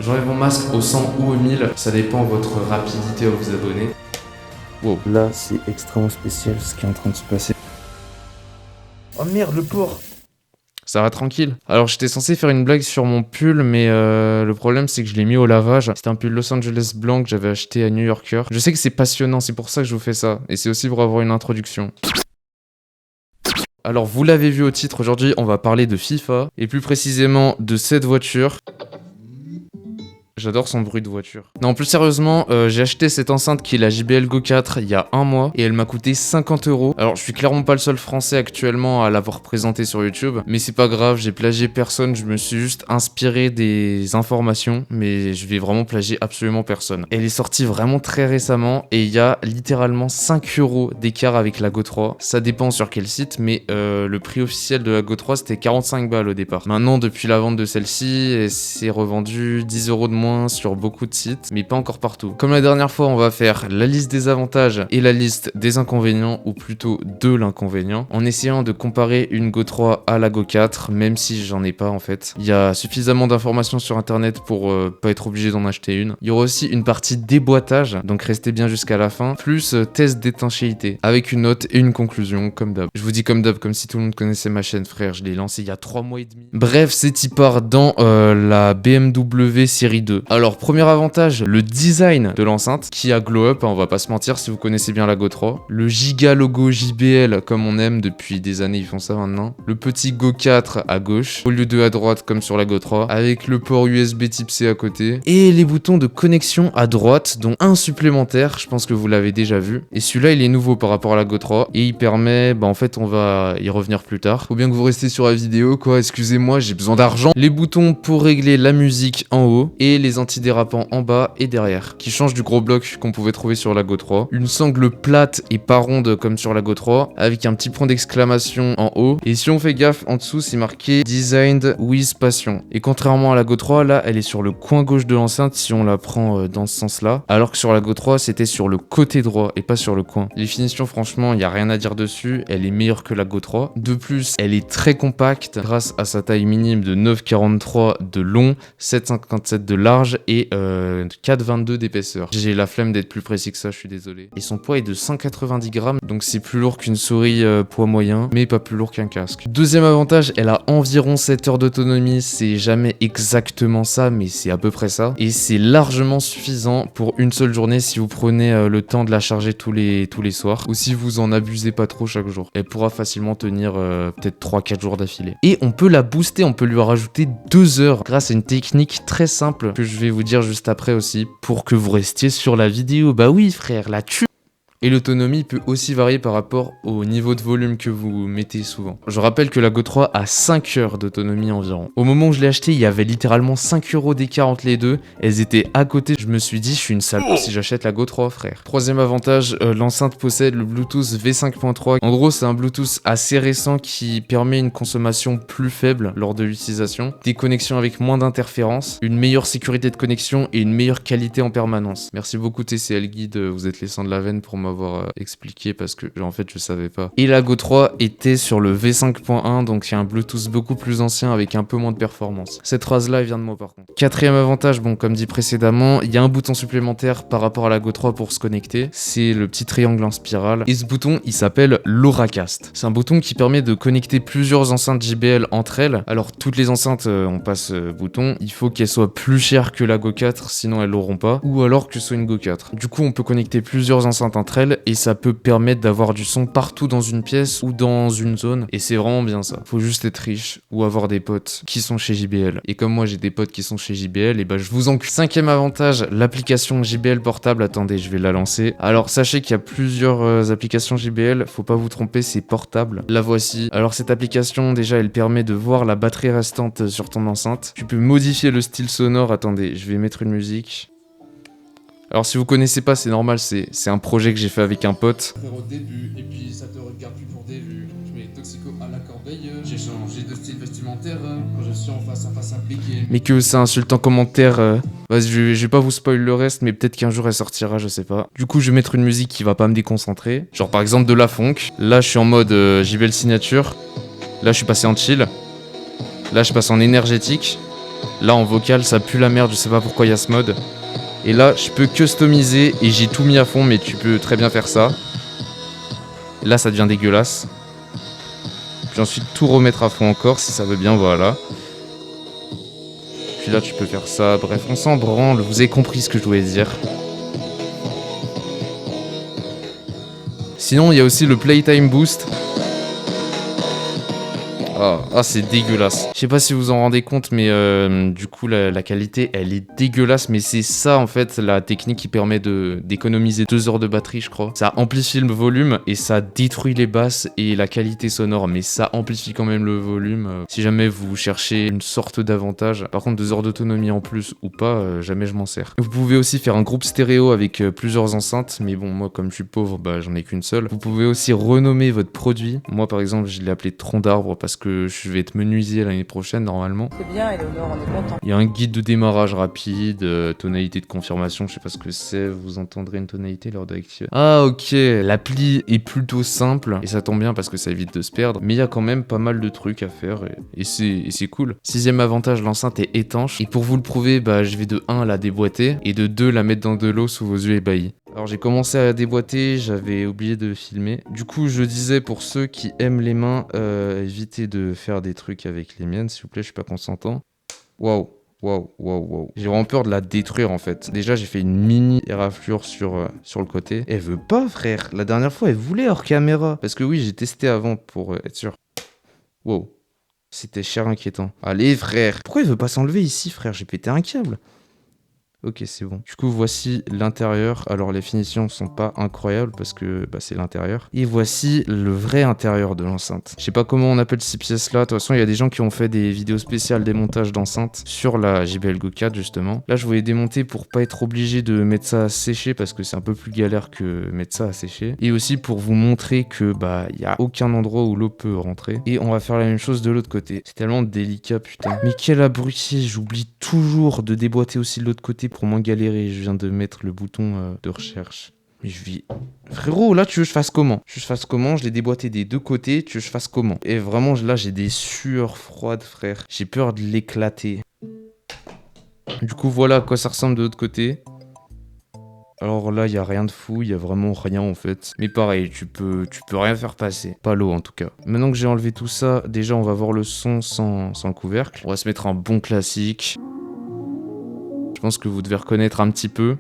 J'enlève mon masque au 100 ou au 1000, ça dépend de votre rapidité à vous abonner. Wow. Là, c'est extrêmement spécial ce qui est en train de se passer. Oh merde, le porc! Ça va tranquille. Alors j'étais censé faire une blague sur mon pull, mais le problème c'est que je l'ai mis au lavage. C'était un pull Los Angeles blanc que j'avais acheté à New Yorker. Je sais que c'est passionnant, c'est pour ça que je vous fais ça. Et c'est aussi pour avoir une introduction. Alors vous l'avez vu au titre, aujourd'hui on va parler de FIFA, et plus précisément de cette voiture. J'adore son bruit de voiture. Non, plus sérieusement, j'ai acheté cette enceinte qui est la JBL Go 4 il y a un mois et elle m'a coûté 50 €. Alors, je suis clairement pas le seul français actuellement à l'avoir présenté sur YouTube, mais c'est pas grave, j'ai plagié personne, je me suis juste inspiré des informations, mais je vais vraiment plagier absolument personne. Elle est sortie vraiment très récemment et il y a littéralement 5 € d'écart avec la Go 3. Ça dépend sur quel site, mais le prix officiel de la Go 3 c'était 45 balles au départ. Maintenant, depuis la vente de celle-ci, c'est revendu 10 € de moins sur beaucoup de sites, mais pas encore partout. Comme la dernière fois, on va faire la liste des avantages et la liste des inconvénients, ou plutôt de l'inconvénient, en essayant de comparer une Go 3 à la Go 4, même si j'en ai pas en fait. Il y a suffisamment d'informations sur internet pour pas être obligé d'en acheter une. Il y aura aussi une partie déboîtage, donc restez bien jusqu'à la fin, plus test d'étanchéité, avec une note et une conclusion, comme d'hab. Je vous dis comme d'hab, comme si tout le monde connaissait ma chaîne, frère, je l'ai lancée il y a 3 mois et demi. Bref, c'est y part dans la BMW série 2. Alors, premier avantage, le design de l'enceinte qui a glow up, hein, on va pas se mentir si vous connaissez bien la Go 3. Le giga logo JBL comme on aime depuis des années, ils font ça maintenant. Le petit Go 4 à gauche, au lieu de à droite comme sur la Go 3, avec le port USB type C à côté. Et les boutons de connexion à droite, dont un supplémentaire, je pense que vous l'avez déjà vu. Et celui-là, il est nouveau par rapport à la Go 3. Et il permet, en fait, on va y revenir plus tard. Faut bien que vous restiez sur la vidéo, quoi, excusez-moi, j'ai besoin d'argent. Les boutons pour régler la musique en haut, et les antidérapants en bas et derrière, qui changent du gros bloc qu'on pouvait trouver sur la Go 3. Une sangle plate et pas ronde comme sur la Go 3, avec un petit point d'exclamation en haut. Et si on fait gaffe, en dessous, c'est marqué Designed with Passion. Et contrairement à la Go 3, là, elle est sur le coin gauche de l'enceinte si on la prend dans ce sens-là, alors que sur la Go 3, c'était sur le côté droit et pas sur le coin. Les finitions, franchement, il n'y a rien à dire dessus. Elle est meilleure que la Go 3. De plus, elle est très compacte grâce à sa taille minime de 9,43 de long, 7,57 de large et 4,22 d'épaisseur. J'ai la flemme d'être plus précis que ça, je suis désolé. Et son poids est de 190 grammes, donc c'est plus lourd qu'une souris poids moyen, mais pas plus lourd qu'un casque. Deuxième avantage, elle a environ 7 heures d'autonomie, c'est jamais exactement ça, mais c'est à peu près ça. Et c'est largement suffisant pour une seule journée si vous prenez le temps de la charger tous les soirs, ou si vous en abusez pas trop chaque jour. Elle pourra facilement tenir peut-être 3-4 jours d'affilée. Et on peut la booster, on peut lui rajouter 2 heures grâce à une technique très simple que je vais vous dire juste après aussi, pour que vous restiez sur la vidéo. Bah oui frère, la tue. Et l'autonomie peut aussi varier par rapport au niveau de volume que vous mettez souvent. Je rappelle que la Go 3 a 5 heures d'autonomie environ. Au moment où je l'ai acheté, il y avait littéralement 5 € d'écart entre les deux. Elles étaient à côté. Je me suis dit, je suis une salope si j'achète la Go 3, frère. Troisième avantage, l'enceinte possède le Bluetooth V5.3. En gros, c'est un Bluetooth assez récent qui permet une consommation plus faible lors de l'utilisation, des connexions avec moins d'interférences, une meilleure sécurité de connexion et une meilleure qualité en permanence. Merci beaucoup TCL Guide, vous êtes les sangs de la veine pour m'avoir expliqué parce que en fait je savais pas. Et la Go 3 était sur le V5.1, donc il y a un Bluetooth beaucoup plus ancien avec un peu moins de performance. Cette phrase là elle vient de moi par contre. Quatrième avantage, comme dit précédemment, il y a un bouton supplémentaire par rapport à la Go 3 pour se connecter, c'est le petit triangle en spirale, et ce bouton il s'appelle l'Auracast. C'est un bouton qui permet de connecter plusieurs enceintes JBL entre elles. Alors toutes les enceintes ont pas ce bouton, il faut qu'elles soient plus chères que la Go 4 sinon elles l'auront pas, ou alors que ce soit une Go 4. Du coup on peut connecter plusieurs enceintes entre elles et ça peut permettre d'avoir du son partout dans une pièce ou dans une zone, et c'est vraiment bien ça. Faut juste être riche ou avoir des potes qui sont chez JBL, et comme moi j'ai des potes qui sont chez JBL, et je vous encule. Cinquième avantage, l'application JBL portable. Attendez, je vais la lancer. Alors sachez qu'il y a plusieurs applications JBL, faut pas vous tromper, c'est portable. La voici. Alors cette application déjà elle permet de voir la batterie restante sur ton enceinte. Tu peux modifier le style sonore. Attendez, je vais mettre une musique. Alors si vous connaissez pas, c'est normal, c'est un projet que j'ai fait avec un pote. Au début, et puis ça te regarde plus pour des vues. Je mets Toxico à la corbeille, j'ai changé de style vestimentaire quand je suis en face à Big Game. Mais que ça insulte en commentaire. Vas-y, je vais pas vous spoil le reste, mais peut-être qu'un jour elle sortira, je sais pas. Du coup, je vais mettre une musique qui va pas me déconcentrer. Genre par exemple de la funk. Là, je suis en mode JBL signature. Là, je suis passé en chill. Là, je passe en énergétique. Là en vocal ça pue la merde, je sais pas pourquoi il y a ce mode. Et là je peux customiser et j'ai tout mis à fond, mais tu peux très bien faire ça. Là ça devient dégueulasse. Puis ensuite tout remettre à fond encore si ça veut bien, voilà. Puis là tu peux faire ça, bref on s'en branle, vous avez compris ce que je voulais dire. Sinon il y a aussi le Playtime Boost. Ah, c'est dégueulasse. Je sais pas si vous vous en rendez compte, mais du coup la qualité elle est dégueulasse, mais c'est ça en fait la technique qui permet d'économiser 2 heures de batterie, je crois. Ça amplifie le volume et ça détruit les basses et la qualité sonore, mais ça amplifie quand même le volume. Si jamais vous cherchez une sorte d'avantage, par contre 2 heures d'autonomie en plus ou pas, jamais je m'en sers. Vous pouvez aussi faire un groupe stéréo avec plusieurs enceintes, mais bon moi comme je suis pauvre, bah j'en ai qu'une seule. Vous pouvez aussi renommer votre produit. Moi par exemple je l'ai appelé tronc d'arbre parce que je vais être menuisier l'année prochaine normalement. C'est bien, Eleonore, on est content. Il y a un guide de démarrage rapide, tonalité de confirmation, je sais pas ce que c'est, vous entendrez une tonalité lors d'activer. Ah ok, l'appli est plutôt simple et ça tombe bien parce que ça évite de se perdre, mais il y a quand même pas mal de trucs à faire et c'est cool. 6ème avantage, l'enceinte est étanche et pour vous le prouver, bah je vais de 1 la déboîter et de 2 la mettre dans de l'eau sous vos yeux ébahis. Alors j'ai commencé à déboîter, j'avais oublié de filmer. Du coup je disais pour ceux qui aiment les mains, évitez de faire des trucs avec les miennes s'il vous plaît, je suis pas consentant. Waouh. J'ai vraiment peur de la détruire en fait. Déjà j'ai fait une mini éraflure sur le côté. Elle veut pas frère, la dernière fois elle voulait hors caméra. Parce que oui j'ai testé avant pour être sûr. Wow. C'était cher inquiétant. Allez frère. Pourquoi il veut pas s'enlever ici frère? J'ai pété un câble. Ok, c'est bon. Du coup, voici l'intérieur. Alors, les finitions sont pas incroyables parce que bah, c'est l'intérieur. Et voici le vrai intérieur de l'enceinte. Je sais pas comment on appelle ces pièces-là. De toute façon, il y a des gens qui ont fait des vidéos spéciales démontage d'enceinte sur la JBL Go 4, justement. Là, je voulais démonter pour pas être obligé de mettre ça à sécher parce que c'est un peu plus galère que mettre ça à sécher. Et aussi pour vous montrer que bah, il y a aucun endroit où l'eau peut rentrer. Et on va faire la même chose de l'autre côté. C'est tellement délicat, putain. Mais quel abruti, j'oublie toujours de déboîter aussi de l'autre côté pour moins galérer. Je viens de mettre le bouton de recherche. Mais je vis... Frérot, là, tu veux que je fasse comment? Je l'ai déboîté des deux côtés, tu veux que je fasse comment? Et vraiment, là, j'ai des sueurs froides, frère. J'ai peur de l'éclater. Du coup, voilà à quoi ça ressemble de l'autre côté. Alors là, il y a rien de fou, il y a vraiment rien en fait. Mais pareil, tu peux rien faire passer. Pas l'eau en tout cas. Maintenant que j'ai enlevé tout ça, déjà, on va voir le son sans le couvercle. On va se mettre un bon classique. Je pense que vous devez reconnaître un petit peu.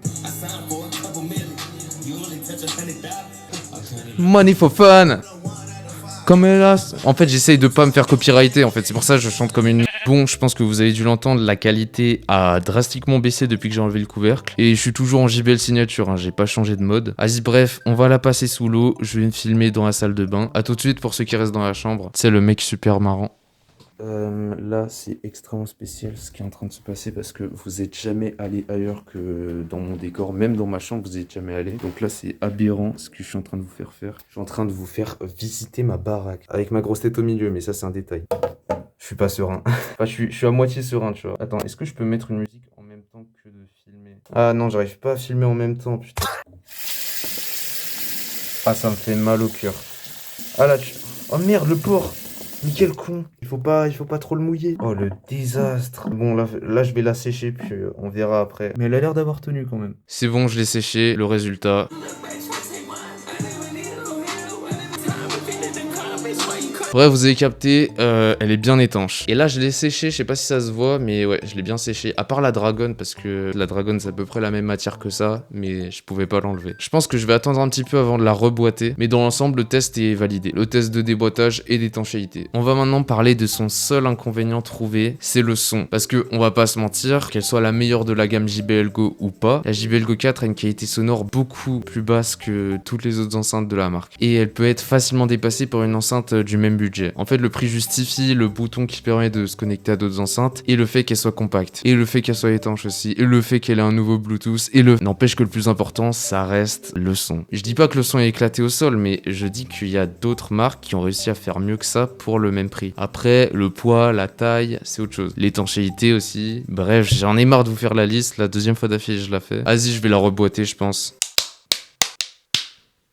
Money for fun. Comme là, en fait j'essaye de pas me faire copyrighter en fait, c'est pour ça que je chante comme une... Bon, je pense que vous avez dû l'entendre, la qualité a drastiquement baissé depuis que j'ai enlevé le couvercle. Et je suis toujours en JBL signature, hein, j'ai pas changé de mode. Vas-y bref, on va la passer sous l'eau, je vais me filmer dans la salle de bain. A tout de suite pour ceux qui restent dans la chambre. C'est le mec super marrant. Là, c'est extrêmement spécial ce qui est en train de se passer parce que vous êtes jamais allé ailleurs que dans mon décor. Même dans ma chambre, vous êtes jamais allé. Donc là, c'est aberrant ce que je suis en train de vous faire faire. Je suis en train de vous faire visiter ma baraque avec ma grosse tête au milieu, mais ça, c'est un détail. Je suis pas serein. Enfin, je suis à moitié serein, tu vois. Attends, est-ce que je peux mettre une musique en même temps que de filmer? Ah non, j'arrive pas à filmer en même temps, putain. Ah, ça me fait mal au cœur. Ah là, oh merde, le porc! Mais quel con! Il faut pas trop le mouiller. Oh, le désastre. Bon, là, je vais la sécher, puis on verra après. Mais elle a l'air d'avoir tenu quand même. C'est bon, je l'ai séché. Le résultat... Bref, vous avez capté, elle est bien étanche. Et là, je l'ai séchée, je sais pas si ça se voit, mais ouais, je l'ai bien séchée. À part la dragonne, parce que la dragonne, c'est à peu près la même matière que ça, mais je pouvais pas l'enlever. Je pense que je vais attendre un petit peu avant de la reboîter, mais dans l'ensemble, le test est validé. Le test de déboîtage et d'étanchéité. On va maintenant parler de son seul inconvénient trouvé, c'est le son. Parce que, on va pas se mentir, qu'elle soit la meilleure de la gamme JBL Go ou pas, la JBL Go 4 a une qualité sonore beaucoup plus basse que toutes les autres enceintes de la marque. Et elle peut être facilement dépassée par une enceinte du même budget. En fait, le prix justifie le bouton qui permet de se connecter à d'autres enceintes et le fait qu'elle soit compacte et le fait qu'elle soit étanche aussi et le fait qu'elle ait un nouveau Bluetooth et n'empêche que le plus important, ça reste le son. Je dis pas que le son est éclaté au sol, mais je dis qu'il y a d'autres marques qui ont réussi à faire mieux que ça pour le même prix. Après, le poids, la taille, c'est autre chose. L'étanchéité aussi. Bref, j'en ai marre de vous faire la liste. La deuxième fois d'affilée, je la fais. Vas-y, je vais la reboîter, je pense.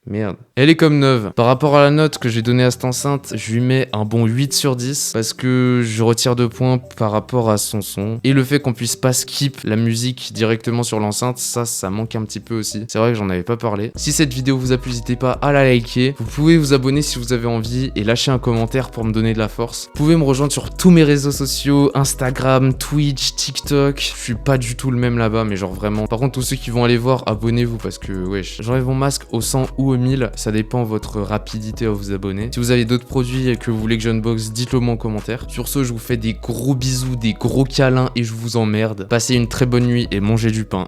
Merde. Elle est comme neuve. Par rapport à la note que j'ai donnée à cette enceinte, je lui mets un bon 8 sur 10 parce que je retire 2 points par rapport à son son. Et le fait qu'on puisse pas skip la musique directement sur l'enceinte, ça manque un petit peu aussi. C'est vrai que j'en avais pas parlé. Si cette vidéo vous a plu, n'hésitez pas à la liker. Vous pouvez vous abonner si vous avez envie et lâcher un commentaire pour me donner de la force. Vous pouvez me rejoindre sur tous mes réseaux sociaux, Instagram, Twitch, TikTok. Je suis pas du tout le même là-bas, mais genre vraiment. Par contre, tous ceux qui vont aller voir, abonnez-vous parce que wesh, j'enlève mon masque au 100 ou au 1000. Ça dépend de votre rapidité à vous abonner. Si vous avez d'autres produits et que vous voulez que j'unbox, dites-le moi en commentaire. Sur ce, je vous fais des gros bisous, des gros câlins et je vous emmerde. Passez une très bonne nuit et mangez du pain.